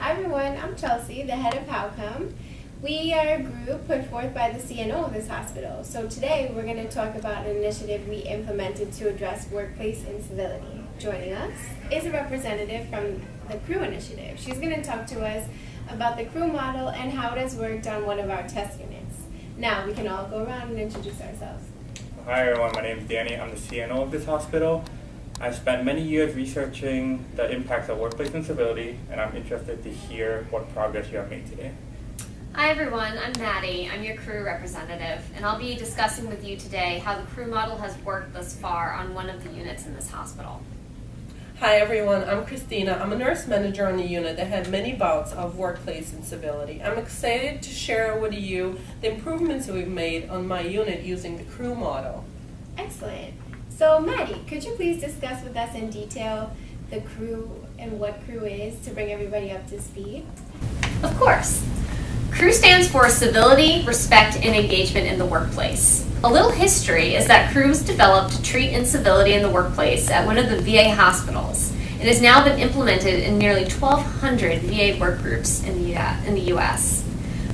Hi everyone, I'm Chelsea, the head of HowCome. We are a group put forth by the CNO of this hospital. So today we're going to talk about an initiative we implemented to address workplace incivility. Joining us is a representative from the CREW initiative. She's going to talk to us about the CREW model and how it has worked on one of our test units. Now we can all go around and introduce ourselves. Hi everyone, my name is Danny. I'm the CNO of this hospital. I've spent many years researching the impacts of workplace incivility, and I'm interested to hear what progress you have made today. Hi everyone, I'm Maddie. I'm your CREW representative, and I'll be discussing with you today how the CREW model has worked thus far on one of the units in this hospital. Hi everyone, I'm Christina. I'm a nurse manager on the unit that had many bouts of workplace incivility. I'm excited to share with you the improvements we've made on my unit using the CREW model. Excellent. So Maddie, could you please discuss with us in detail the CREW and what CREW is to bring everybody up to speed? Of course. CREW stands for Civility, Respect, and Engagement in the Workplace. A little history is that CREW was developed to treat incivility in the workplace at one of the VA hospitals. It has now been implemented in nearly 1,200 VA work groups in the U.S.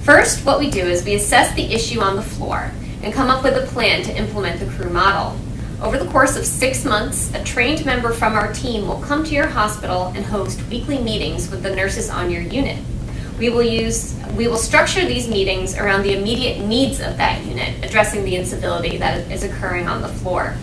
First, what we do is we assess the issue on the floor and come up with a plan to implement the CREW model. Over the course of 6 months, a trained member from our team will come to your hospital and host weekly meetings with the nurses on your unit. We will structure these meetings around the immediate needs of that unit, addressing the incivility that is occurring on the floor.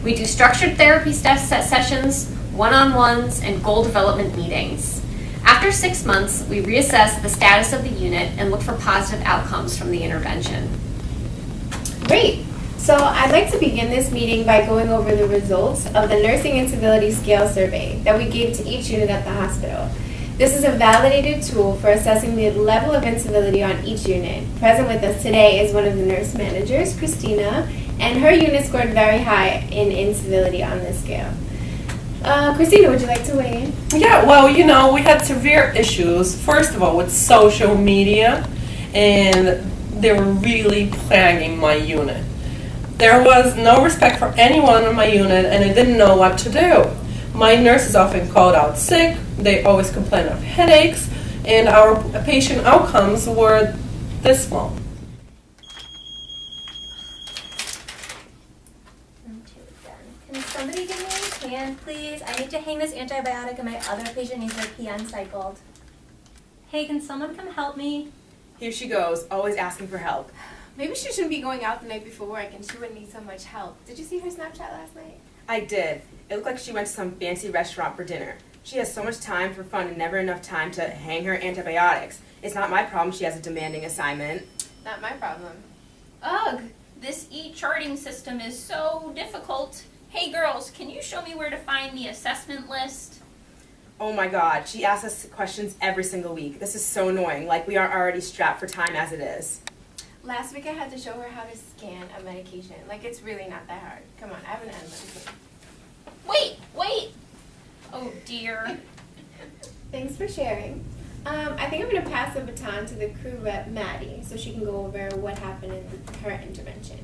We do structured therapy sessions, one-on-ones, and goal development meetings. After 6 months, we reassess the status of the unit and look for positive outcomes from the intervention. Great. So I'd like to begin this meeting by going over the results of the Nursing Incivility Scale Survey that we gave to each unit at the hospital. This is a validated tool for assessing the level of incivility on each unit. Present with us today is one of the nurse managers, Christina, and her unit scored very high in incivility on this scale. Christina, would you like to weigh in? Yeah, well, we had severe issues, first of all, with social media, and they were really plaguing my unit. There was no respect for anyone in my unit, and I didn't know what to do. My nurses often called out sick, they always complained of headaches, and our patient outcomes were dismal. Can somebody give me a hand, please? I need to hang this antibiotic and my other patient needs their pee uncycled. Hey, can someone come help me? Here she goes, always asking for help. Maybe she shouldn't be going out the night before work and she wouldn't need so much help. Did you see her Snapchat last night? I did. It looked like she went to some fancy restaurant for dinner. She has so much time for fun and never enough time to hang her antibiotics. It's not my problem she has a demanding assignment. Not my problem. Ugh, this e-charting system is so difficult. Hey girls, can you show me where to find the assessment list? Oh my god, she asks us questions every single week. This is so annoying, like we aren't already strapped for time as it is. Last week I had to show her how to scan a medication. Like, it's really not that hard. Come on, I have an medication. Wait! Oh dear. Thanks for sharing. I think I'm going to pass the baton to the CREW rep, Maddie, so she can go over what happened in her intervention.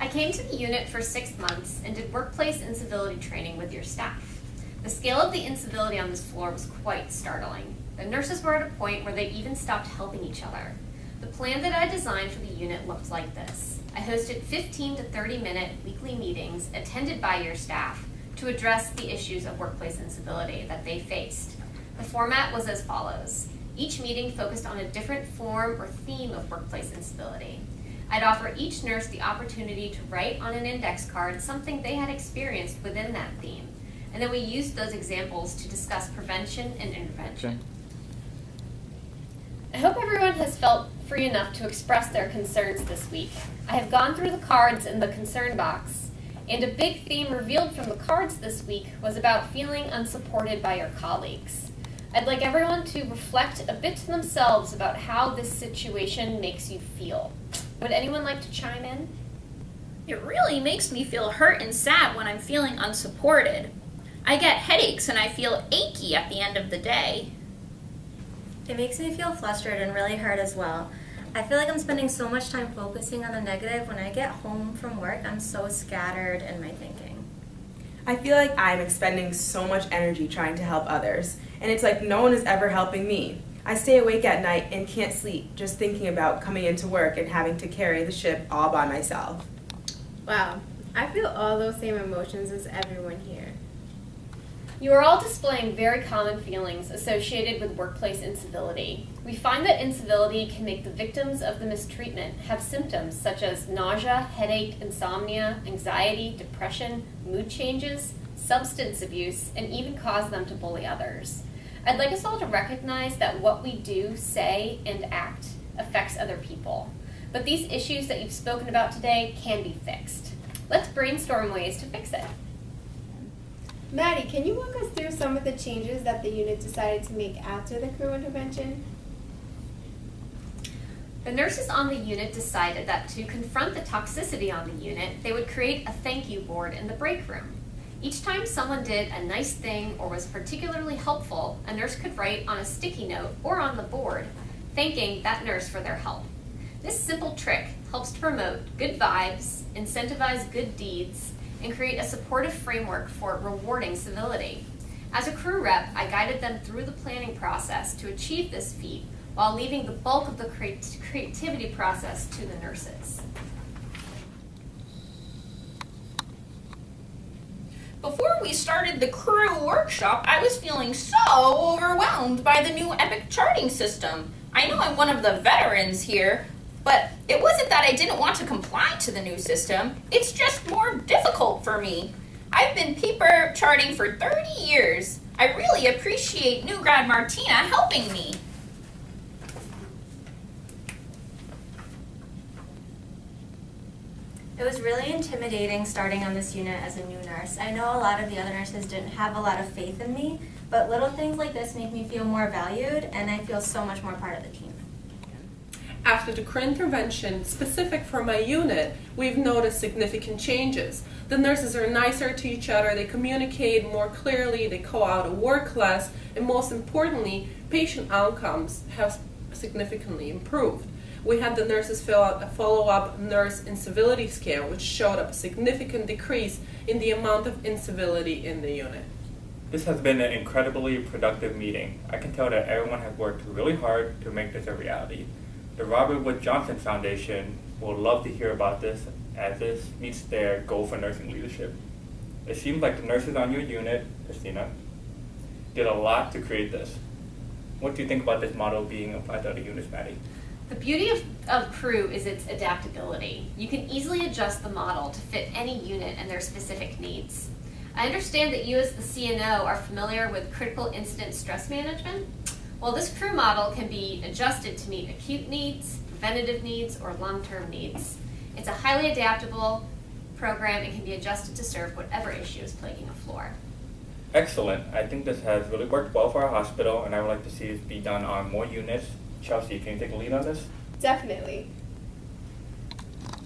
I came to the unit for 6 months and did workplace incivility training with your staff. The scale of the incivility on this floor was quite startling. The nurses were at a point where they even stopped helping each other. The plan that I designed for the unit looked like this. I hosted 15 to 30-minute weekly meetings attended by your staff to address the issues of workplace incivility that they faced. The format was as follows. Each meeting focused on a different form or theme of workplace incivility. I'd offer each nurse the opportunity to write on an index card something they had experienced within that theme, and then we used those examples to discuss prevention and intervention. I hope everyone has felt free enough to express their concerns this week. I have gone through the cards in the concern box, and a big theme revealed from the cards this week was about feeling unsupported by your colleagues. I'd like everyone to reflect a bit to themselves about how this situation makes you feel. Would anyone like to chime in? It really makes me feel hurt and sad when I'm feeling unsupported. I get headaches and I feel achy at the end of the day. It makes me feel flustered and really hurt as well. I feel like I'm spending so much time focusing on the negative. When I get home from work, I'm so scattered in my thinking. I feel like I'm expending so much energy trying to help others, and and it's like no one is ever helping me. I stay awake at night and can't sleep just thinking about coming into work and having to carry the ship all by myself. Wow, I feel all those same emotions as everyone here. You are all displaying very common feelings associated with workplace incivility. We find that incivility can make the victims of the mistreatment have symptoms such as nausea, headache, insomnia, anxiety, depression, mood changes, substance abuse, and even cause them to bully others. I'd like us all to recognize that what we do, say, and act affects other people. But these issues that you've spoken about today can be fixed. Let's brainstorm ways to fix it. Maddie, can you walk us through some of the changes that the unit decided to make after the crew intervention? The nurses on the unit decided that to confront the toxicity on the unit, they would create a thank you board in the break room. Each time someone did a nice thing or was particularly helpful, a nurse could write on a sticky note or on the board, thanking that nurse for their help. This simple trick helps to promote good vibes, incentivize good deeds, and create a supportive framework for rewarding civility. As a crew rep, I guided them through the planning process to achieve this feat while leaving the bulk of the creativity process to the nurses. Before we started the crew workshop, I was feeling so overwhelmed by the new Epic charting system. I know I'm one of the veterans here, but it wasn't that I didn't want to comply to the new system. It's just more difficult for me. I've been paper charting for 30 years. I really appreciate new grad Martina helping me. It was really intimidating starting on this unit as a new nurse. I know a lot of the other nurses didn't have a lot of faith in me, but little things like this make me feel more valued, and I feel so much more part of the team. After the crew intervention specific for my unit, we've noticed significant changes. The nurses are nicer to each other, they communicate more clearly, they go out of work less, and most importantly, patient outcomes have significantly improved. We had the nurses fill out a follow-up nurse incivility scale, which showed a significant decrease in the amount of incivility in the unit. This has been an incredibly productive meeting. I can tell that everyone has worked really hard to make this a reality. The Robert Wood Johnson Foundation will love to hear about this as this meets their goal for nursing leadership. It seems like the nurses on your unit, Christina, did a lot to create this. What do you think about this model being applied to other units, Maddie? The beauty of crew is its adaptability. You can easily adjust the model to fit any unit and their specific needs. I understand that you as the CNO are familiar with critical incident stress management. Well, this crew model can be adjusted to meet acute needs, preventative needs, or long-term needs. It's a highly adaptable program and can be adjusted to serve whatever issue is plaguing a floor. Excellent. I think this has really worked well for our hospital, and I would like to see it be done on more units. Chelsea, can you take a lead on this? Definitely.